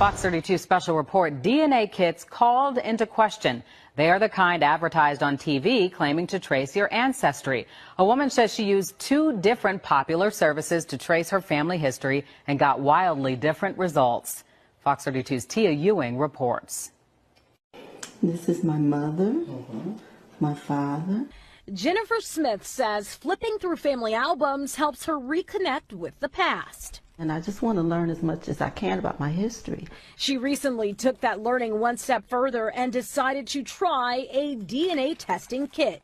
Fox 32 special report, DNA kits called into question. They are the kind advertised on TV claiming to trace your ancestry. A woman says she used 2 different popular services to trace her family history and got wildly different results. Fox 32's Tia Ewing reports. This is my mother, my father. Jennifer Smith says flipping through family albums helps her reconnect with the past. And I just want to learn as much as I can about my history. She recently took that learning one step further and decided to try a DNA testing kit.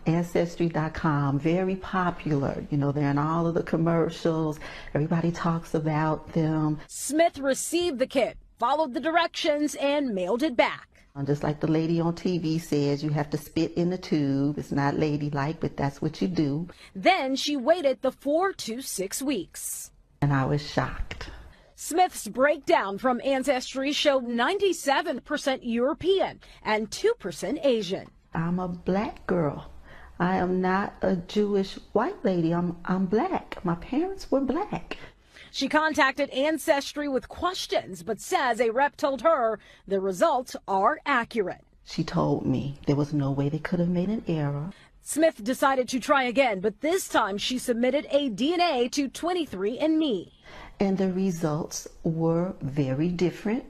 Ancestry.com, very popular. You know, they're in all of the commercials. Everybody talks about them. Smith received the kit, followed the directions, and mailed it back. Just like the lady on TV says, you have to spit in the tube. It's not ladylike, but that's what you do. Then she waited the 4 to 6 weeks. And I was shocked. Smith's breakdown from Ancestry showed 97% European and 2% Asian. I'm a black girl. I am not a Jewish white lady. I'm black. My parents were black. She contacted Ancestry with questions, but says a rep told her the results are accurate. She told me there was no way they could have made an error. Smith decided to try again, but this time she submitted a DNA to 23andMe. And the results were very different,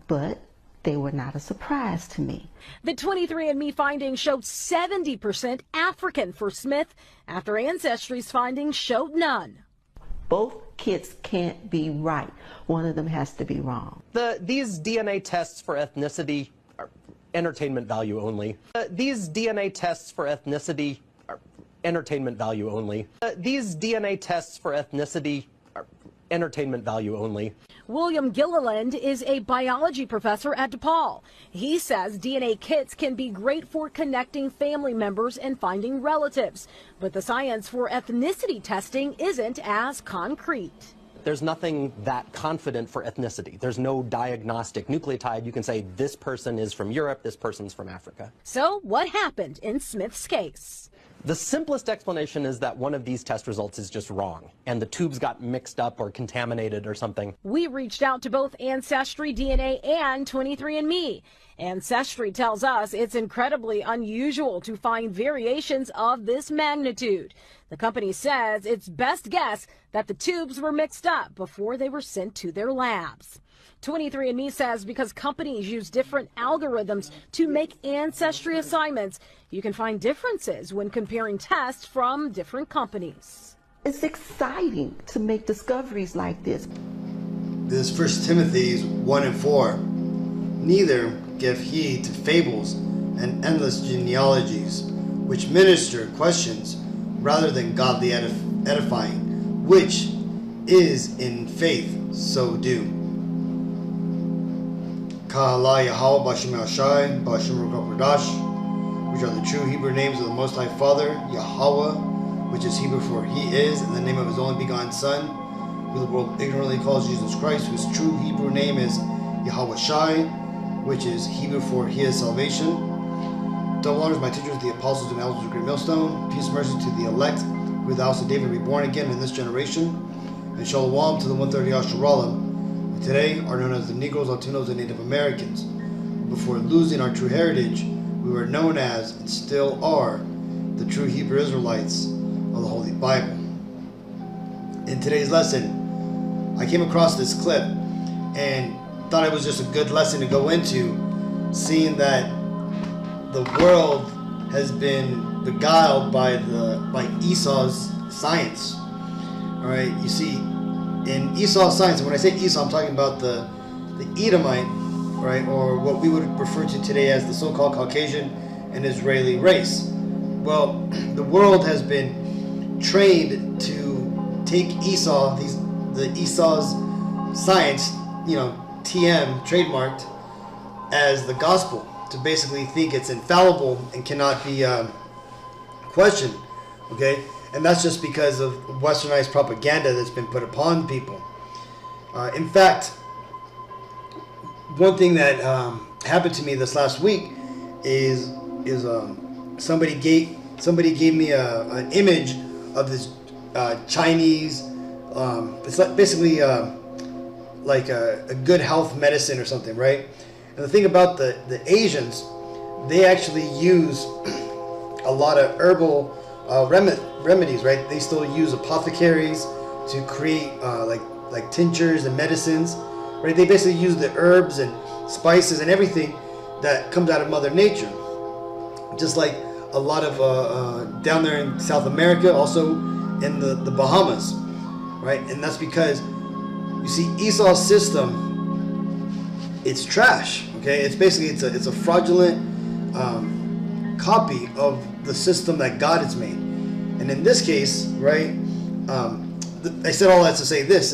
but they were not a surprise to me. The 23andMe findings showed 70% African for Smith, after Ancestry's findings showed none. Both kits can't be right. One of them has to be wrong. These DNA tests for ethnicity are entertainment value only. These DNA tests for ethnicity are entertainment value only. These DNA tests for ethnicity are entertainment value only. William Gilliland is a biology professor at DePaul. He says DNA kits can be great for connecting family members and finding relatives, but the science for ethnicity testing isn't as concrete. There's nothing that confident for ethnicity. There's no diagnostic nucleotide. You can say this person is from Europe, this person's from Africa. So what happened in Smith's case? The simplest explanation is that one of these test results is just wrong, and the tubes got mixed up or contaminated or something. We reached out to both Ancestry DNA and 23andMe. Ancestry tells us it's incredibly unusual to find variations of this magnitude. The company says it's best guess that the tubes were mixed up before they were sent to their labs. 23andMe says because companies use different algorithms to make ancestry assignments, you can find differences when comparing tests from different companies. It's exciting to make discoveries like this. This is 1 Timothy 1:4. Neither give heed to fables and endless genealogies, which minister questions rather than godly edifying, which is in faith, so do. Kahala Yahweh Bashim Ashai Bashim Rukapradash, which are the true Hebrew names of the Most High Father, Yahweh, which is Hebrew for He is, and the name of His only begotten Son, who the world ignorantly calls Jesus Christ, whose true Hebrew name is Yahweh Shai, which is Hebrew for He is salvation. Double honors my teachers, the apostles and elders of Great Millstone. Peace and mercy to the elect, who the house of David be born again in this generation. And Shalom to the 130 Yasharallah, who today are known as the Negroes, Latinos, and Native Americans. Before losing our true heritage, we were known as, and still are, the true Hebrew Israelites of the Holy Bible. In today's lesson, I came across this clip and thought it was just a good lesson to go into, seeing that the world has been beguiled by Esau's science. All right, you see, in Esau's science, and when I say Esau, I'm talking about the Edomite, right, or what we would refer to today as the so-called Caucasian and Israeli race. Well, the world has been trained to take Esau's science, TM, trademarked, as the gospel, to basically think it's infallible and cannot be questioned, okay? And that's just because of westernized propaganda that's been put upon people. In fact, one thing that happened to me this last week is somebody gave me an image of this Chinese. It's like basically like a good health medicine or something, right? And the thing about the Asians, they actually use a lot of herbal remedies, right? They still use apothecaries to create like tinctures and medicines, right? They basically use the herbs and spices and everything that comes out of Mother Nature. Just like a lot of down there in South America, also in the Bahamas, right? And that's because you see Esau's system, it's trash, okay? It's basically it's a fraudulent copy of the system that God has made. And in this case, right, I said all that to say this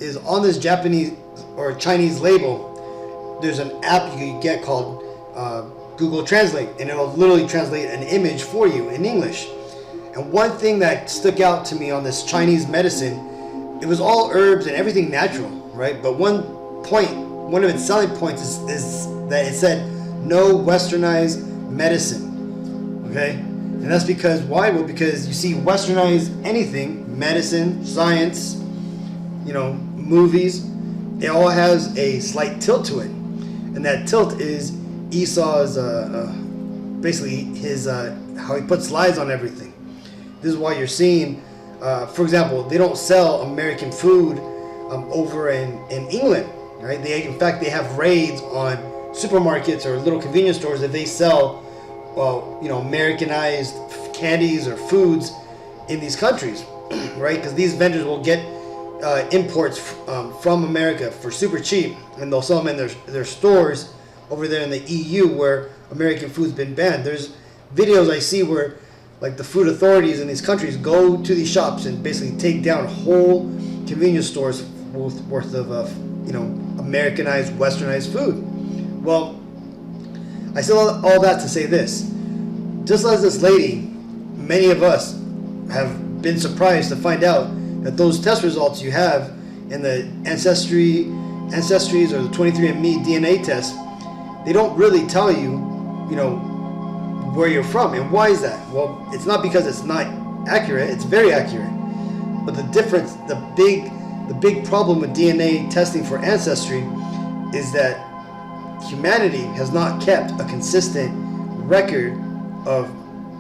is on this Japanese or Chinese label, there's an app you can get called Google Translate, and it'll literally translate an image for you in English. And one thing that stuck out to me on this Chinese medicine, it was all herbs and everything natural, right? But one of its selling points is that it said no westernized medicine, okay? And that's because, why? Well, because you see westernized anything, medicine, science, movies, it all has a slight tilt to it. And that tilt is Esau's, basically his, how he puts lies on everything. This is why you're seeing, for example, they don't sell American food over in England, right? In fact, they have raids on supermarkets or little convenience stores that they sell, Americanized candies or foods in these countries, right? Because these vendors will get imports from America for super cheap, and they'll sell them in their stores over there in the EU where American food's been banned. There's videos I see where like the food authorities in these countries go to these shops and basically take down whole convenience stores worth of Americanized, westernized food. Well, I say all that to say this. Just as this lady, many of us have been surprised to find out that those test results you have in the Ancestries or the 23andMe DNA test, they don't really tell you, where you're from. And why is that? Well, it's not because it's not accurate. It's very accurate. But the difference, the big problem with DNA testing for Ancestry is that humanity has not kept a consistent record of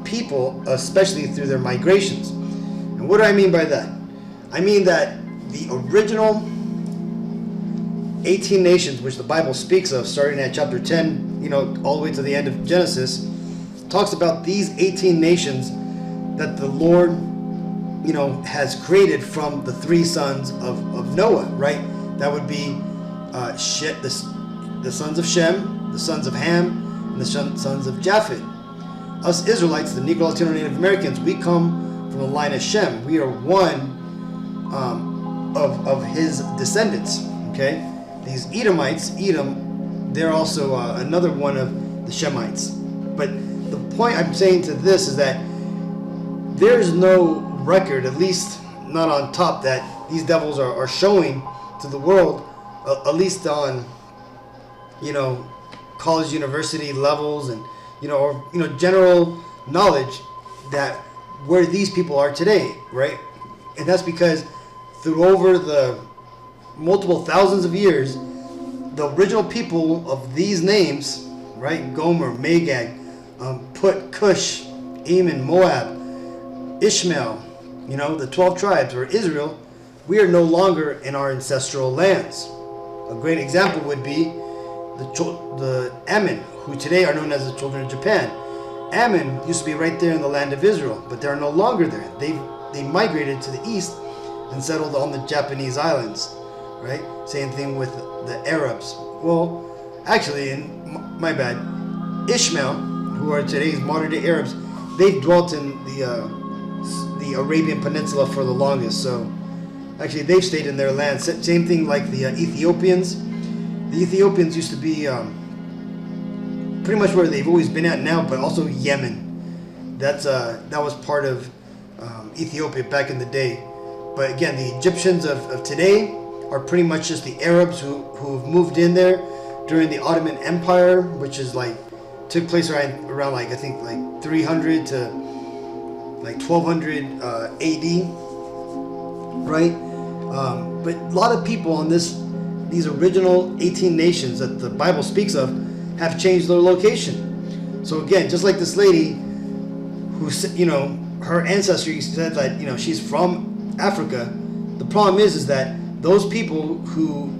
people, especially through their migrations. And what do I mean by that? I mean that the original 18 nations, which the Bible speaks of, starting at chapter 10, all the way to the end of Genesis, talks about these 18 nations that the Lord, has created from the three sons of Noah, right? That would be the sons of Shem, the sons of Ham, and the sons of Japheth. Us Israelites, the Negro Latino Native Americans, we come from the line of Shem. We are one of his descendants, okay? These Edomites, they're also another one of the Shemites. But the point I'm saying to this is that there's no record, at least not on top, that these devils are showing to the world, at least on, college, university levels, and, or, general knowledge that where these people are today, right? And that's because through over the multiple thousands of years, the original people of these names, right? Gomer, Magog, Put, Cush, Ammon, Moab, Ishmael, the 12 tribes, or Israel, we are no longer in our ancestral lands. A great example would be the Ammon, who today are known as the children of Japan. Ammon used to be right there in the land of Israel, but they're no longer there. They migrated to the east and settled on the Japanese islands, right? Same thing with the Arabs. Well, actually, my bad, Ishmael, who are today's modern day Arabs, they've dwelt in the Arabian Peninsula for the longest. So actually, they've stayed in their land. Same thing like the Ethiopians. The Ethiopians used to be pretty much where they've always been at now, but also Yemen. That was part of Ethiopia back in the day. But again, the Egyptians of today are pretty much just the Arabs who've moved in there during the Ottoman Empire, which is took place around I think 300 to 1200 AD, right? But a lot of people on these these original 18 nations that the Bible speaks of have changed their location. So again, just like this lady who, her ancestry said that, she's from Africa. The problem is that those people who,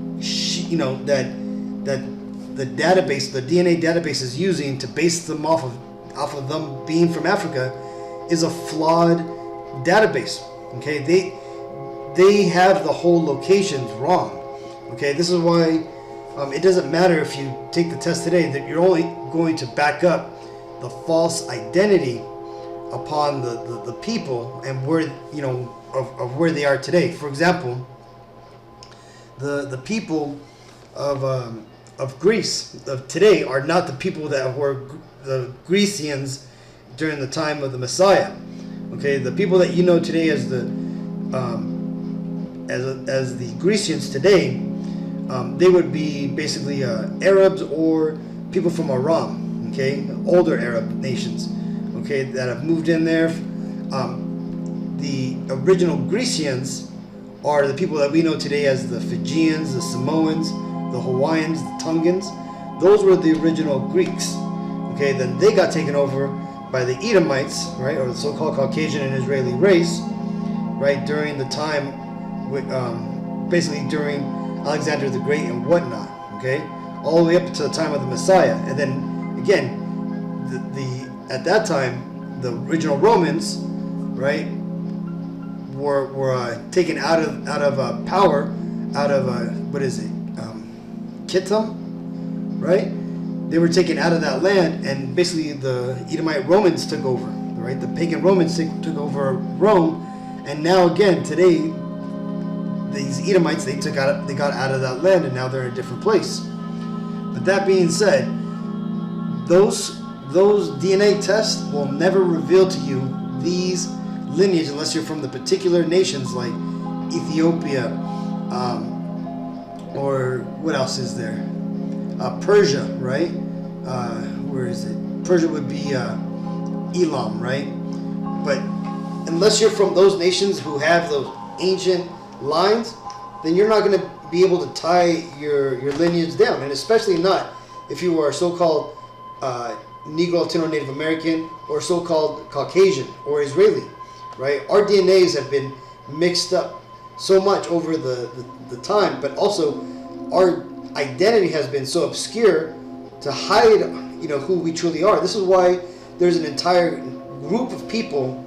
that the database, the DNA database is using to base them off of them being from Africa is a flawed database. Okay, they have the whole locations wrong. Okay, this is why it doesn't matter if you take the test today, that you're only going to back up the false identity upon the people and where, of where they are today. For example, the people of Greece of today are not the people that were the Grecians during the time of the Messiah. Okay, the people that you know today as the Grecians today, they would be basically Arabs or people from Aram. Okay, older Arab nations. Okay, that have moved in there. The original Grecians are the people that we know today as the Fijians, the Samoans, the Hawaiians, the Tongans. Those were the original Greeks. Okay, then they got taken over by the Edomites, right, or the so-called Caucasian and Israeli race, right, during the time, basically during Alexander the Great and whatnot. Okay, all the way up to the time of the Messiah, and then again, at that time, the original Romans, right, were taken out of power, out of Kittim, right? They were taken out of that land, and basically the Edomite Romans took over, right? The pagan Romans took over Rome, and now again today, these Edomites they got out of that land, and now they're in a different place. But that being said, those DNA tests will never reveal to you these lineage unless you're from the particular nations like Ethiopia, or what else is there? Persia, right? Where is it? Persia would be Elam, right? But unless you're from those nations who have those ancient lines, then you're not going to be able to tie your lineage down, and especially not if you are so-called Negro, Latino, Native American, or so-called Caucasian or Israeli, right? Our DNAs have been mixed up so much over the time, but also our identity has been so obscure to hide, who we truly are. This is why there's an entire group of people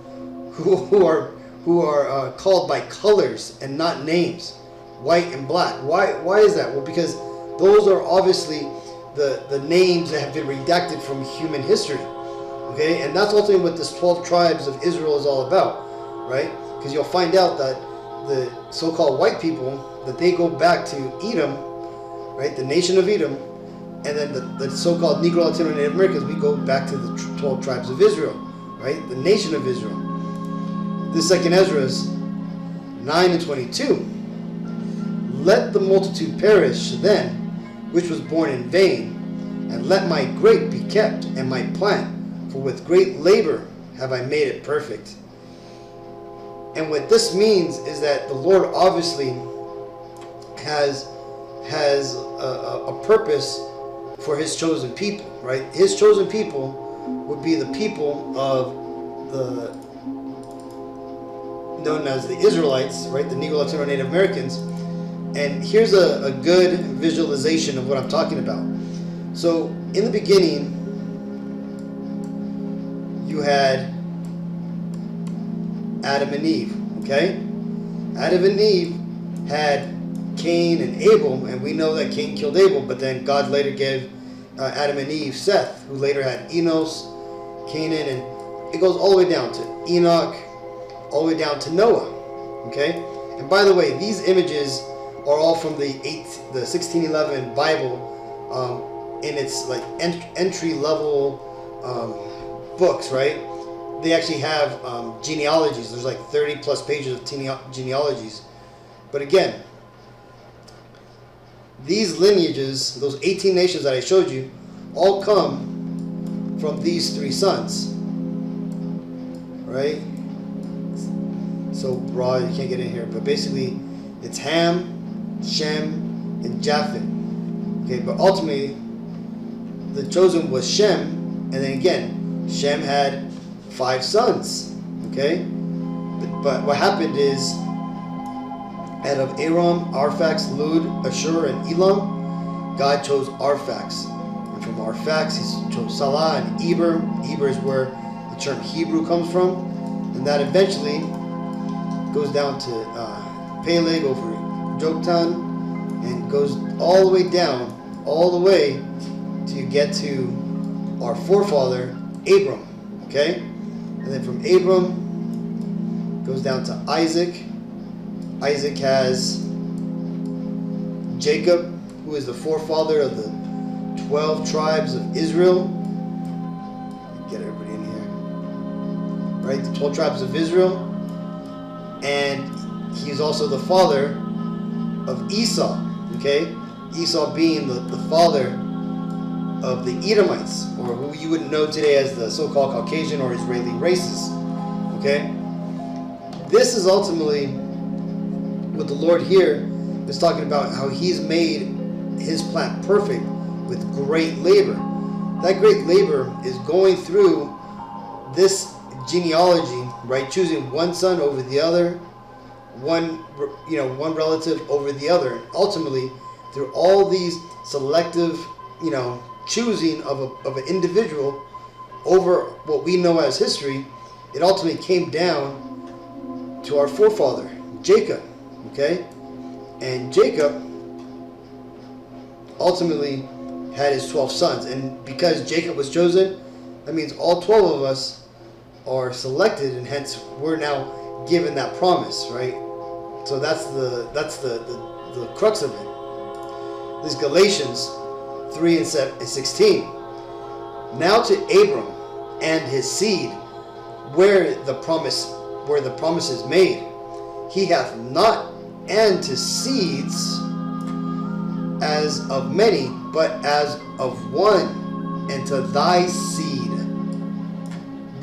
who are called by colors and not names, white and black. Why is that? Well, because those are obviously the names that have been redacted from human history. Okay, and that's ultimately what this 12 tribes of Israel is all about, right? Because you'll find out that the so-called white people, that they go back to Edom, right, the nation of Edom, and then the so-called Negro, Latino, Native Americans, we go back to the 12 tribes of Israel, right, the nation of Israel. This second Ezra's 9:22. Let the multitude perish then, which was born in vain, and let my grape be kept, and my plant, for with great labor have I made it perfect. And what this means is that the Lord obviously has a purpose for His chosen people, right? His chosen people would be the people of known as the Israelites, right? The Negro, Latino, Native Americans. And here's a good visualization of what I'm talking about. So in the beginning, you had Adam and Eve, okay? Adam and Eve had Cain and Abel, and we know that Cain killed Abel, but then God later gave Adam and Eve Seth, who later had Enos, Canaan, and it goes all the way down to Enoch, all the way down to Noah, okay? And by the way, these images are all from the 1611 Bible, in its like entry level books, right? They actually have genealogies. There's like 30 plus pages of genealogies. But again, these lineages, those 18 nations that I showed you, all come from these three sons, right? So broad, you can't get in here, but basically it's Ham, Shem, and Japheth. Okay, but ultimately, the chosen was Shem, and then again, Shem had 5 sons. Okay, but what happened is, out of Aram, Arphax, Lud, Ashur, and Elam, God chose Arphax. And from Arphax, He chose Salah and Eber. Eber is where the term Hebrew comes from. And that eventually goes down to Peleg over Joktan, and goes all the way down, all the way to get to our forefather, Abram. Okay? And then from Abram, goes down to Isaac. Isaac has Jacob, who is the forefather of the 12 tribes of Israel. Get everybody in here. Right? The 12 tribes of Israel. And he's also the father of Esau. Okay? Esau being the father of the Edomites, or who you would know today as the so-called Caucasian or Israeli races. Okay? This is ultimately what the Lord here is talking about, how He's made His plan perfect with great labor. That great labor is going through this genealogy, right? Choosing one son over the other, one relative over the other, and ultimately through all these selective, choosing of an individual over what we know as history, it ultimately came down to our forefather, Jacob. Okay? And Jacob ultimately had his 12 sons. And because Jacob was chosen, that means all 12 of us are selected, and hence we're now given that promise, right? So that's the crux of it. This is Galatians 3 and 16. Now to Abram and his seed, where the promise is made, he hath not antecedes as of many, but as of one, and to thy seed,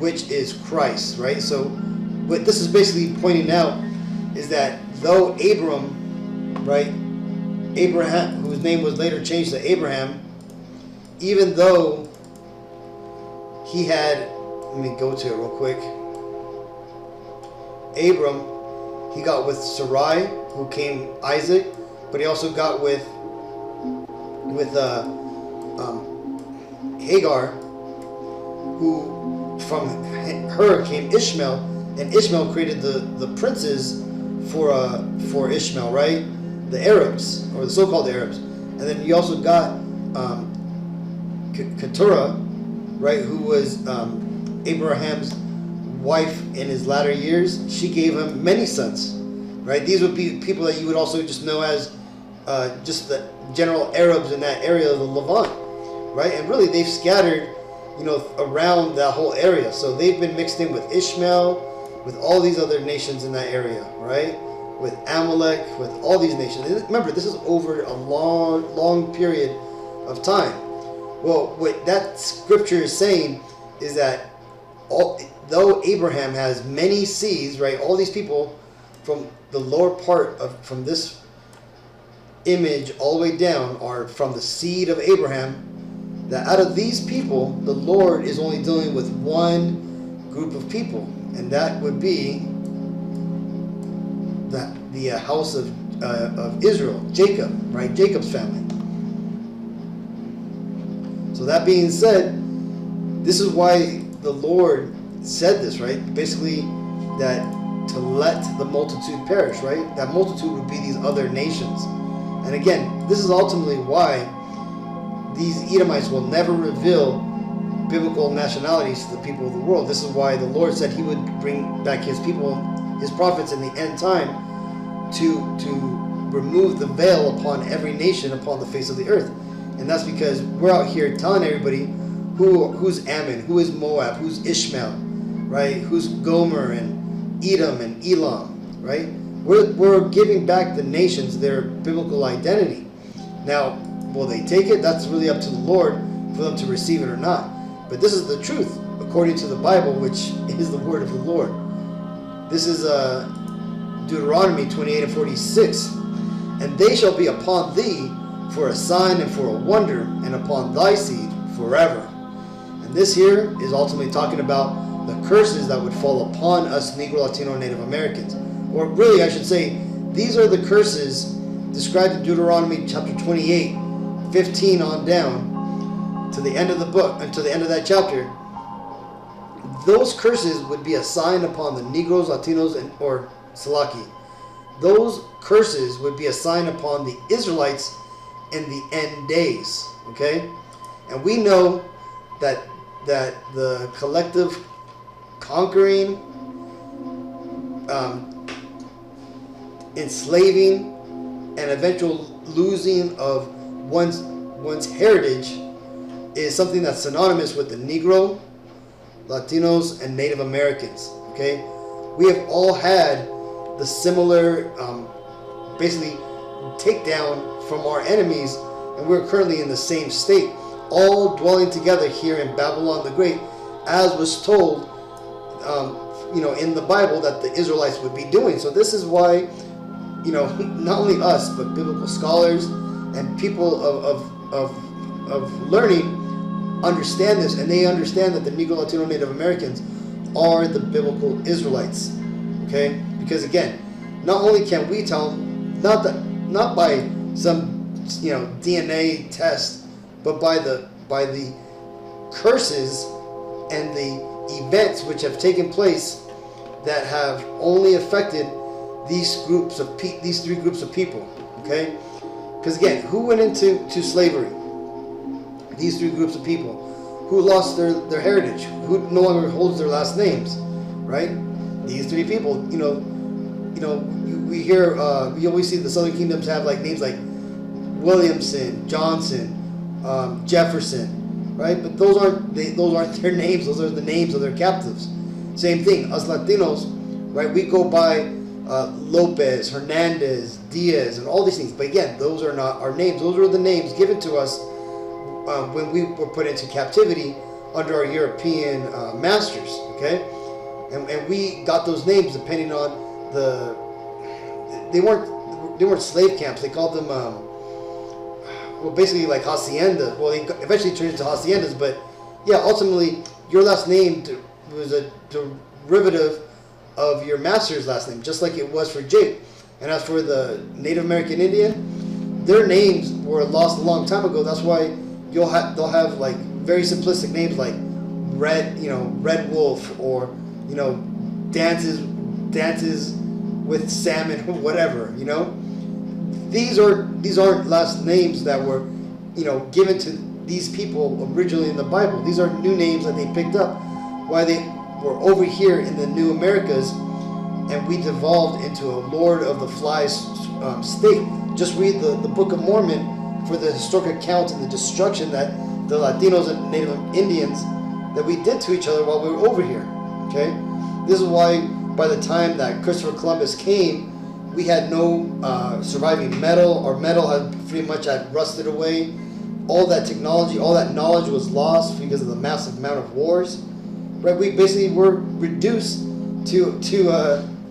which is Christ. Right? So what this is basically pointing out is that though Abram, right, Abraham, whose name was later changed to Abraham, even though he had, let me go to it real quick. Abram, he got with Sarai, who came Isaac, but he also got with Hagar, who from her came Ishmael, and Ishmael created the princes for Ishmael, right? The Arabs, or the so-called Arabs. And then you also got Keturah, right, who was Abraham's wife in his latter years. She gave him many sons, right? These would be people that you would also just know as just the general Arabs in that area of the Levant, right? And really they've scattered, around that whole area. So they've been mixed in with Ishmael, with all these other nations in that area, right? With Amalek, with all these nations. And remember, this is over a long period of time. Well, what that scripture is saying is that though Abraham has many seeds, right, all these people from the lower part from this image all the way down are from the seed of Abraham, that out of these people, the Lord is only dealing with one group of people, and that would be the house of Israel, Jacob, right? Jacob's family. So that being said, this is why the Lord said this, right? Basically, that to let the multitude perish, right? That multitude would be these other nations. And again, this is ultimately why these Edomites will never reveal biblical nationalities to the people of the world. This is why the Lord said He would bring back His people, His prophets in the end time, to remove the veil upon every nation upon the face of the earth. And that's because we're out here telling everybody who's Ammon, who is Moab, who's Ishmael, right? Who's Gomer and Edom and Elam, right? We're giving back the nations their biblical identity. Now, will they take it? That's really up to the Lord for them to receive it or not. But this is the truth according to the Bible, which is the word of the Lord. This is Deuteronomy 28 and 46. And they shall be upon thee for a sign and for a wonder, and upon thy seed forever. And this here is ultimately talking about the curses that would fall upon us Negro, Latino, Native Americans. Or really, I should say, these are the curses described in Deuteronomy chapter 28, 15 on down, to the end of the book, and to the end of that chapter. Those curses would be a sign upon the Negroes, Latinos, or Salaki. Those curses would be a sign upon the Israelites in the end days. Okay? And we know that the collective conquering, enslaving, and eventual losing of one's heritage is something that's synonymous with the Negro, Latinos, and Native Americans. Okay, we have all had the similar, basically, takedown from our enemies, and we're currently in the same state, all dwelling together here in Babylon the Great, as was told, in the Bible that the Israelites would be doing. So this is why, not only us, but biblical scholars and people of learning understand this, and they understand that the Negro, Latino, Native Americans are the biblical Israelites. Okay, because again, not only can we tell them, not by some DNA test, but by the curses and the events which have taken place that have only affected these three groups of people. Okay, because again, who went into slavery? These three groups of people. Who lost their heritage? Who no longer holds their last names? Right? These three people. We hear, we always see the Southern Kingdoms have like names like Williamson, Johnson, Jefferson, right? But those aren't their names. Those are the names of their captives. Same thing. Us Latinos, right? We go by Lopez, Hernandez, Diaz, and all these things. But again, those are not our names. Those are the names given to us when we were put into captivity under our European masters. Okay, and we got those names depending on they weren't slave camps. They called them basically like haciendas. Well, they eventually turned into haciendas, but yeah, ultimately your last name was a derivative of your master's last name, just like it was for Jake. And as for the Native American Indian, their names were lost a long time ago. That's why they'll have like very simplistic names like Red Wolf, or dances with salmon, or whatever. These aren't last names that were given to these people originally in the Bible. These are new names that they picked up while they were over here in the New Americas, and we devolved into a Lord of the Flies state. Just read the Book of Mormon for the historic account and the destruction that the Latinos and Native Indians that we did to each other while we were over here. Okay, this is why by the time that Christopher Columbus came, we had no surviving metal. Our metal had pretty much rusted away. All that technology, all that knowledge was lost because of the massive amount of wars. Right, we basically were reduced to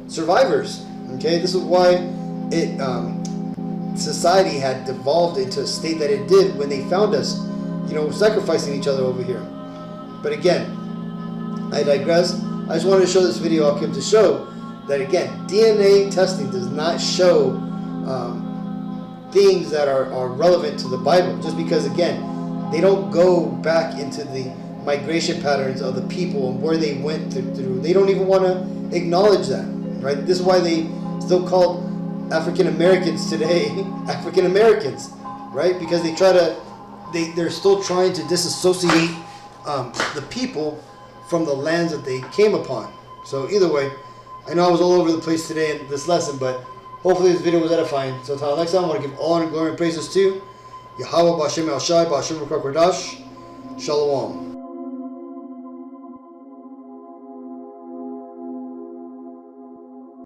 survivors. Okay, this is why society had devolved into a state that it did when they found us, sacrificing each other over here. But again, I digress. I just wanted to show this video out to show that again, DNA testing does not show things that are relevant to the Bible. Just because again, they don't go back into the migration patterns of the people and where they went through. They don't even want to acknowledge that, right? This is why they still call African Americans today African Americans, right? Because they're still trying to disassociate the people from the lands that they came upon. So either way, I know I was all over the place today in this lesson, but hopefully this video was edifying. So until next time, I want to give all honor, glory, and praises to Yahweh B'Hashem El Shai B'Hashem Ruach HaKodesh. Shalom.